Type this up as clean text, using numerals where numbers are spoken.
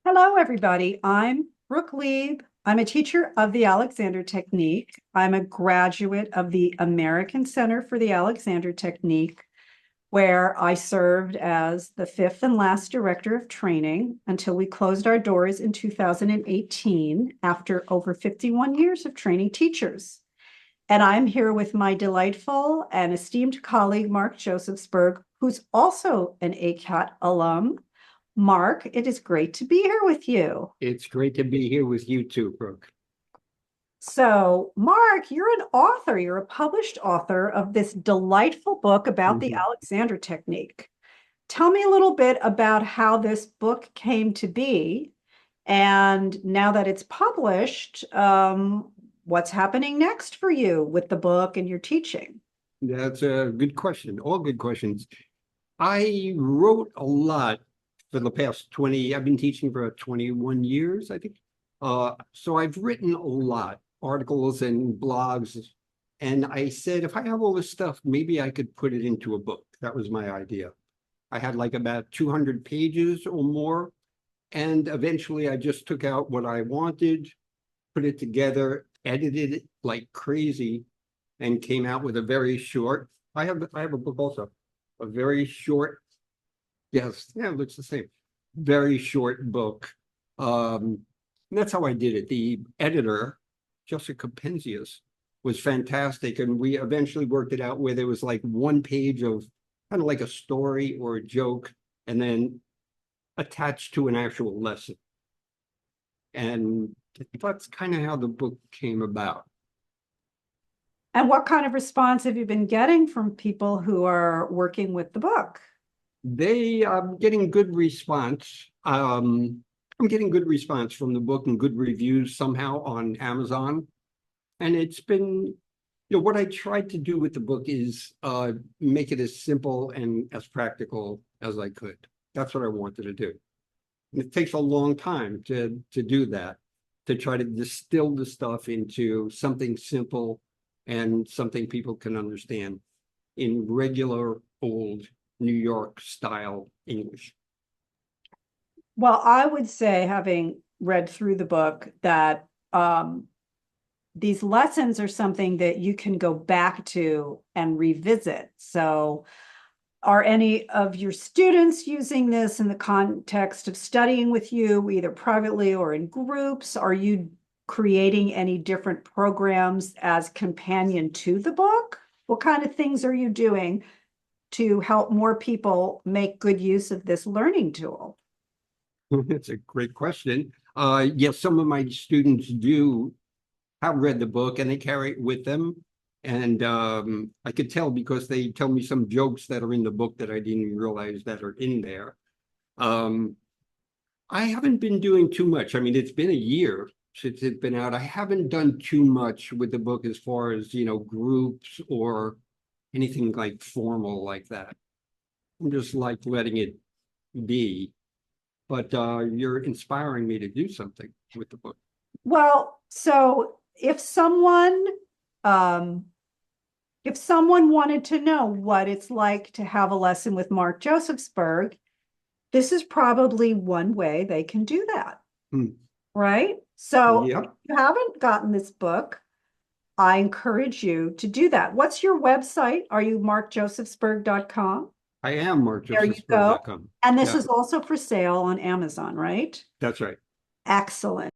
Hello, everybody. I'm Brooke Lieb. I'm a teacher of the Alexander Technique. I'm a graduate of the American Center for the Alexander Technique, where I served as the fifth and last director of training until we closed our doors in 2018 after over 51 years of training teachers. And I'm here with my delightful and esteemed colleague, Mark Josefsberg, who's also an ACAT alum. Mark, it is great to be here with you. It's great to be here with you too, Brooke. So, Mark, you're an author. You're a published author of this delightful book about the Alexander Technique. Tell me a little bit about how this book came to be. And now that it's published, what's happening next for you with the book and your teaching? That's a good question. All good questions. I wrote a lot for the past 20, I've been teaching for 21 years, I think. So I've written a lot, articles and blogs. And I said, if I have all this stuff, maybe I could put it into a book. That was my idea. I had like about 200 pages or more. And eventually I just took out what I wanted, put it together, edited it like crazy, and came out with a very short. I have a book also, a very short. Yes, yeah, it looks the same. Very short book. And that's how I did it. The editor, Jessica Penzias, was fantastic, and we eventually worked it out where there was like one page of kind of like a story or a joke, and then attached to an actual lesson. And that's kind of how the book came about. And what kind of response have you been getting from people who are working with the book? They are getting good response. I'm getting good response from the book and good reviews somehow on Amazon. And it's been, what I tried to do with the book is make it as simple and as practical as I could. That's what I wanted to do. And it takes a long time to do that, to try to distill the stuff into something simple and something people can understand in regular old New York style English. Well, I would say, having read through the book, that these lessons are something that you can go back to and revisit. So, are any of your students using this in the context of studying with you, either privately or in groups? Are you creating any different programs as companion to the book? What kind of things are you doing to help more people make good use of this learning tool? It's a great question. Yes, some of my students do have read the book and they carry it with them. And I could tell because they tell me some jokes that are in the book that I didn't realize that are in there. I haven't been doing too much. I mean, it's been a year since it's been out. I haven't done too much with the book as far as, groups or anything like formal like that. I'm just like letting it be. But you're inspiring me to do something with the book. Well, so um, if someone wanted to know what it's like to have a lesson with Mark Josefsberg, this is probably one way they can do that, right? So if Yep. you haven't gotten this book, I encourage you to do that. What's your website? Are you markjosefsberg.com? I am There you go. markjosefsberg.com. And this Yeah, is also for sale on Amazon, right? that's right. Excellent.